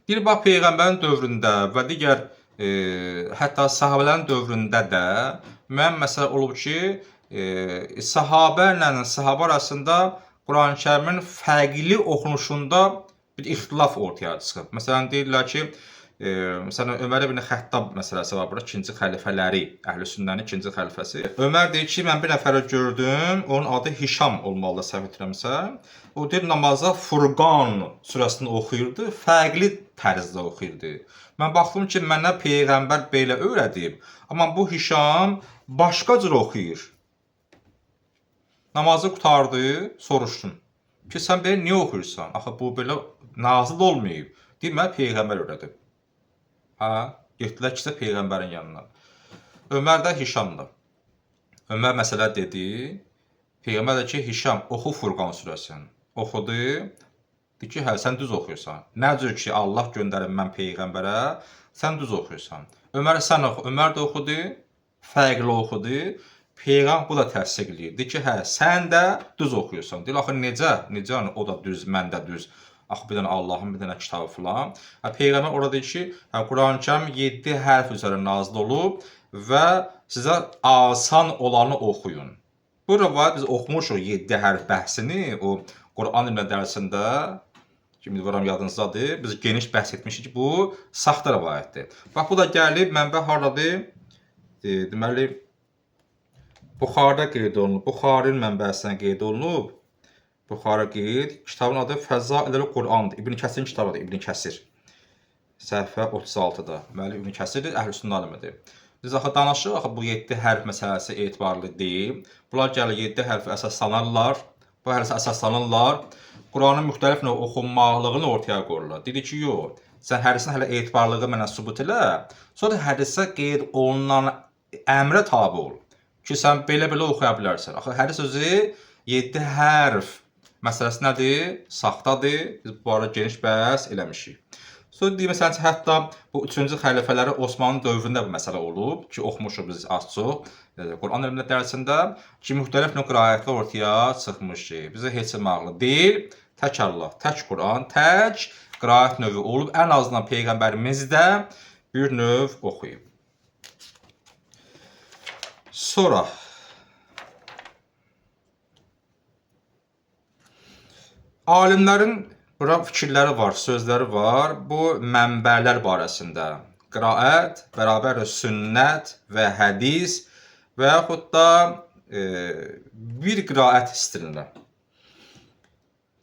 Bir bax peyğəmbərin dövründə və digər hətta sahabələrin dövründə də müəyyən məsələ olub ki, sahabə ilə sahabə arasında Quran-Kərimin fərqli oxunuşunda bir ixtilaf ortaya çıxıb. Məsələn deyirlər ki, məsələn Ömər ibn Xəttab məsələsi var burada, ikinci xəlifələri, Əhlüsünnənin ikinci xəlifəsi. Ömər deyir ki, mən bir nəfəri gördüm, onun adı Hişam olmalıdır, səhv etmirəmsə. O deyir namazda Furqan surəsini oxuyurdu, fərqli tərzdə oxuyurdu. Mən baxdım ki, mənə peyğəmbər belə öyrədib, amma bu Hişam başqa cür oxuyur. Namazı qurtardı, soruşdum ki, sən belə niyə oxuyursan? Axı bu belə nazil olmayıb. Deyir, mənə peyğəmbər öyrədib. Getdilər ki, peyğəmbərin yanına. Ömər də Hişamdır. Ömər məsələ dedi. Peyğəmbər də ki, Hişam oxu Furqan surəsini. Oxudu. Dedi ki, hə, sən düz oxuyursan. Nə cür ki, Allah göndərib mən peyğəmbərə, sən düz oxuyursan. Ömər sən oxu. Ömər də oxudu, fərqli oxudu. Peyğəmbər bu da təsdiqləyir. Deyir ki, hə, sən də düz oxuyursan. Deyir, axı necə? Necə o da düz, mən də düz. Axı bir dənə Allahın bir dənə kitabı filan. Peyğəmbər orada deyir ki, Quran-Kərim 7 hərf üzrə nazil olub və sizə asan olanı oxuyun. Bu rivayət biz oxumuşuq 7 hərf bəhsini o Quran ilmə dərsində. Kimi varam yadınızdadır. Biz geniş bəhs etmişik ki, bu saxta rivayətdir. Bax bu da gəlib mənbə hardadır? Deməli Buxarıda qeyd olunub. Buxarinin mənbəsindən qeyd olunub. Buxarı qeyd. Kitabın adı Fəzail-i Qurandır. İbn Kəsirin kitabıdır. İbn Kəsir. Səhifə 36-da. Deməli İbn Kəsir Əhlüsünnə alimidir. Biz axı danışırıq, axı bu 7 hərf məsələsi etibarlı deyil. Bunlar gəlir 7 hərfi əsaslanırlar. Bu hərfi əsaslanırlar. Quranın müxtəlif növ oxunmalığını ortaya qoyurlar. Dedi ki, yox. Sən hədisin hələ etibarlığı mənə sübut elə. Sonra hədisə qeyd olunan əmrə tabe ol. Ki sən belə-belə oxuya bilərsən. Axı hədis özü 7 hərf məsələsi nədir? Saxtadır. Biz bu arada geniş bəhs eləmişik. Sonra deyim, məsələn, hətta bu 3-cü xəlifələri Osmanlı dövründə bu məsələ olub ki, oxumuşuq biz az çox Quran elmində dərsində ki, müxtəlif növ qiraətlər ortaya çıxmış ki, bizə heç maraqlı deyil. Tək Allah, tək Quran, tək qiraət növü olub. Ən azından Peyğəmbərimiz də bir növ oxuyub. Sonra alimlərin bura fikirləri var, sözləri var. Bu mənbələr barəsində. Qiraət, bərabər sünnət və hədis və yaxud da bir qiraət istəyirlər.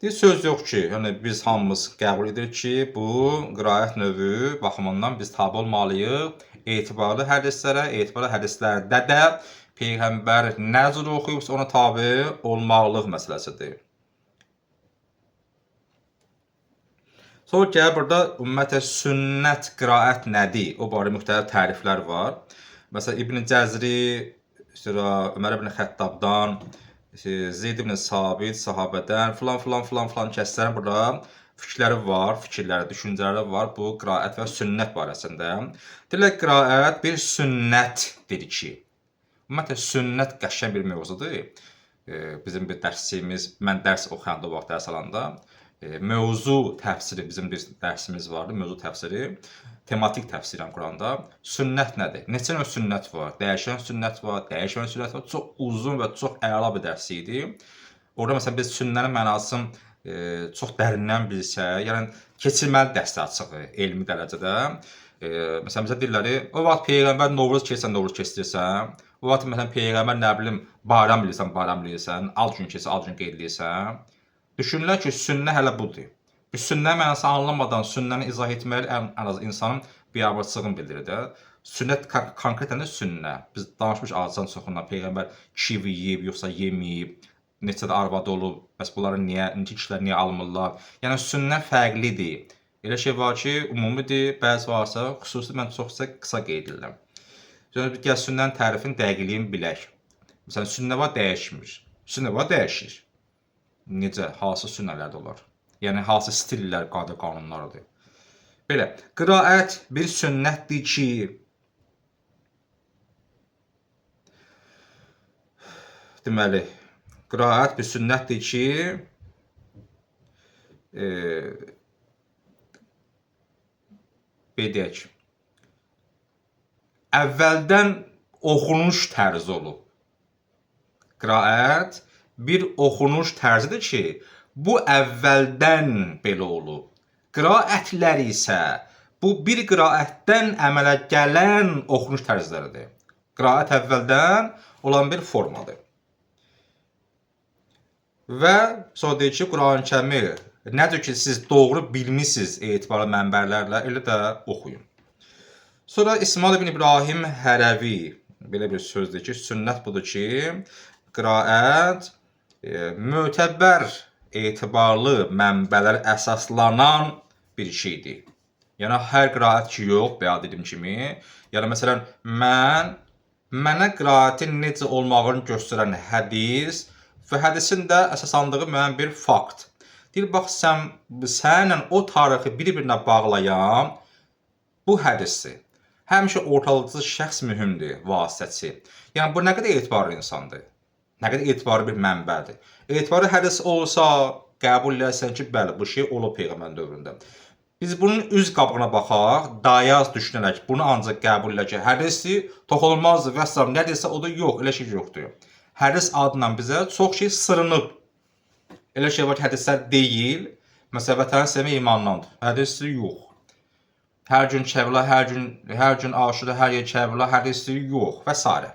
Söz yox ki, yəni biz hamımız qəbul edirik ki, bu qiraət növü baxımından biz tabe olmalıyıq. Etibarlı hədislərə, etibarlı hədislərdə də Peyğəmbər nə cür oxuyubsa ona tabe olmaqlıq məsələsidir. Sonra gəlir burada ümumiyyətlə sünnət qiraət nədir? O barədə müxtəlif təriflər var. Məsələn İbn Cəzri, Ömər ibn Xəttabdan, Zeyd ibn Sabit, sahabədən filan kəslərin burada fikirləri var, düşüncələri var bu qiraət və sünnət barəsində. Deyirlər qiraət bir sünnətdir ki, ümumiyyətlə sünnət qəşəng bir mövzudur. Bizim bir dərsimiz, mən dərs oxuyanda o vaxt dərs alanda mövzu təfsiri bizim bir dərsimiz vardı, mövzu təfsiri. Tematik təfsirən Quranda. Sünnət nədir? Neçə növ sünnət var? Dəyişən sünnət var, dəyişmən sünnət var. Çox uzun və çox əla bir dərs idi. Orada məsələn biz sünnənin mənasını çox dərindən bilsək, yəni keçirməli dərslər açıq elmi dərəcədə. Məsələn bizə deyirlər, o vaxt Peyğəmbər Novruz keçsən, Novruz keçirirsən. O vaxt məsələn Peyğəmbər nə bilim bayram bilirsən, bayram bilirsən. Ad gün keçsə, ad gün qeyd edirsən. Düşünürlər ki, sünnə hələ budur. Bu sünnə mənası anlamadan sünnəni izah etməli ən az insanın biabırçılığını bildirir. Sünnət konkretən də sünnə. Biz danışmış azdan çoxundan Peyğəmbər kişi yeyib, yoxsa yeməyib, neçə də arvadı olub, bəs bunları niyə, kişilər niyə almırlar? Yəni sünnə fərqlidir. Elə şey var ki, ümumidir, bəzi varsa, xüsusi mən çoxsa qısa qeyd edirəm. Yəni gəl sünnənin tərifini, dəqiqliyini bilək. Məsələn, sünnə var dəyişmir. Sünnə var dəyişir. Necə, hansı sünnələrdə olar? Yəni, hansı stillər, qanunlardır. Belə, qiraət bir sünnətdir ki, deməli, qiraət bir sünnətdir ki, belə deyək, əvvəldən oxunuş tərzi olub. Qiraət bir oxunuş tərzidir ki, bu əvvəldən belə olub. Qiraətlər isə bu bir qiraətdən əmələ gələn oxunuş tərzləridir. Qiraət əvvəldən olan bir formadır. Və sonra deyir ki, Quran-Kərimi nədir ki, siz doğru bilmisiniz etibarlı mənbələrlə, elə də oxuyun. Sonra İsmail ibn İbrahim Hərəvi belə bir sözdür ki, sünnət budur ki, qiraət mötəbər etibarlı mənbələr əsaslanan bir şeydir. Yəni, hər qiraət ki, yox, bəya dediyim kimi, yəni, məsələn, mənə qiraətin necə olmağını göstərən hədis və hədisin də əsaslandığı müəyyən bir fakt. Deyir, bax, sənlə o tarixi bir-birinə bağlayan bu hədisdir. Həmişə ortalıqçı şəxs mühümdür, vasitəçi. Yəni, bu nə qədər etibarlı insandır? Nə qədər etibarlı bir mənbədir? Etibarlı hədis olsa, qəbul edərsən ki, bəli, bu şey olub Peyğəmbər dövründə. Biz bunun üz qabığına baxaq, dayaz düşünərək, bunu ancaq qəbul edək ki, hədisdir, toxunulmazdır və s. Nə deyirsə, o da yox, elə şey yoxdur. Hədis adından bizə çox şey sırınıb. Elə şey var ki, hədislər deyil, məsələn, vətəni sevmək imandandır. Hədisdir, yox. Hər gün Kəbla, hər gün Aşura, hər yer Kəbla, hədisdir, yox və s.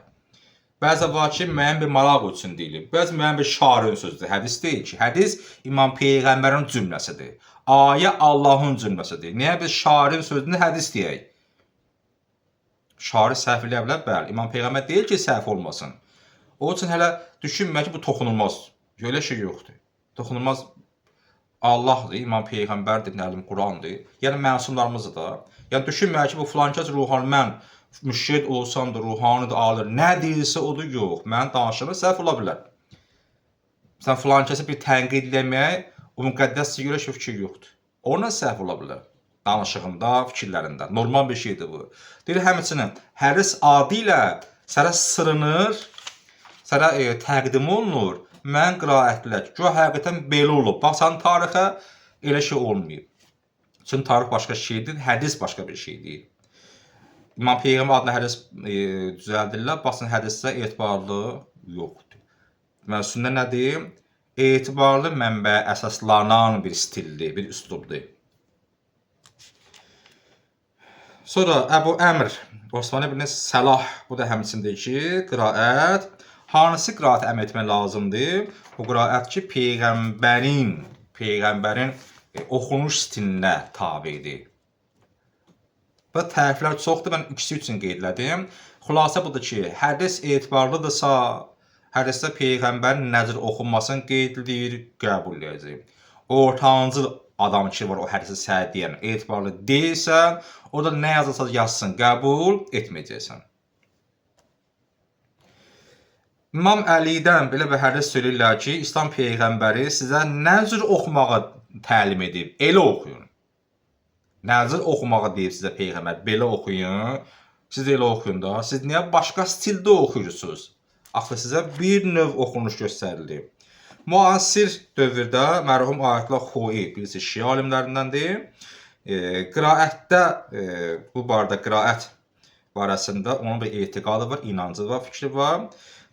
Bəzi var ki, müəyyən bir maraq üçün deyilir. Bəzi müəyyən bir şairin sözüdür. Hədis deyil ki, hədis İmam Peyğəmbərin cümləsidir. Ayə Allahın cümləsidir. Niyə biz şairin sözünü hədis deyək? Şair səhv eləyə bilər, bəli. İmam Peyğəmbər deyil ki, səhv olmasın. O üçün hələ düşünmək ki, bu toxunulmaz. Elə şey yoxdur. Toxunulmaz Allahdır, İmam Peyğəmbərdir, nəlim Qurandır. Yəni məsumlarımızdır da. Yəni düşünmək ki, bu filankəs ruhani mən müşrid olsam da, ruhanidir, alır. Nə deyilsə odur, yox. Mənim danışığım səhv ola bilər. Sən filankəsi bir tənqid eləmək, o müqəddəssə görə ki, fikir yoxdur. Onunla səhv ola bilər. Danışığında, fikirlərində. Normal bir şeydir bu. Deyir, həmçinin hədis adı ilə sənə sırınır, sənə təqdim olunur. Mən qiraətlər, ki, o həqiqətən belə olub. Bax, sən tarixə elə şey olmayıb. Çünki tarix başqa şeydir, hədis başqa bir şeydir. İmam Peyğəmbər adına hədis düzəldirlər, baxsın hədisdə etibarlı yoxdur. Deməli, sünnə nədir? Etibarlı mənbəyə əsaslanan bir stildir, bir üslubdur. Sonra Əbu Əmr, Osman ibn Səlah, bu da həmçindir ki, qiraət, hansı qiraət əməl etmək lazımdır? O qiraət ki, Peyğəmbərin oxunuş stilinə tabidir. Və təriflər çoxdur, mən ikisi üçün qeyd elədim. Xülasə budur ki, hədis etibarlıdırsa, hədisdə Peyğəmbərin nəzr oxunmasını qeyd edir, qəbul edəcək. Ortancıl adam ki var, o hədisi səhih deyən, etibarlı deyilsə, o da nə yazırsa yazsın, qəbul etməyəcəksən. İmam Əlidən belə bir hədis söyləyirlər ki, İslam Peyğəmbəri sizə nəzr oxumağı təlim edib, elə oxuyun. Nəzr oxumağı deyib sizə Peyğəmbər, belə oxuyun, siz elə oxuyun da, siz niyə başqa stildə oxuyursunuz? Axı sizə bir növ oxunuş göstərildi. Müasir dövrdə mərhum Ayətullah Xoi, birisi Şia alimlərindəndir. Qiraətdə, bu barədə qiraət barəsində onun bir etiqadı var, inancı var, fikri var.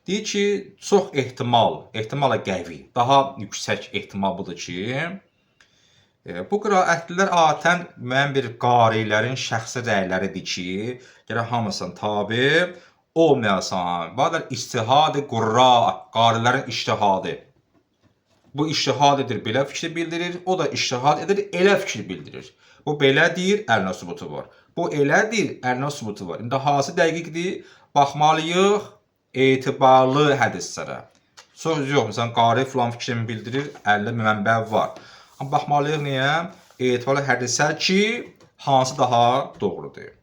Deyir ki, çox ehtimala qəvi, daha yüksək ehtimal budur ki, bu qiraətlər adətən müəyyən bir qarilərin şəxsi rəyləridir ki, gərək hamısının tabi olmayasan. Badər istihad-ı qurra, qarilərin iştihadı. Bu iştihad edir, belə fikri bildirir, o da iştihad edir, elə fikri bildirir. Bu belədir, əlinə sübutu var. Bu elədir, əlinə sübutu var. İndi hası dəqiqdir, baxmalıyıq etibarlı hədislərə. Söz yox, məsələn, qari filan fikrini bildirir, əlində mənbə var. Amma baxmalıyıq niyə? Etibarlı hədisə ki, hansı daha doğrudur.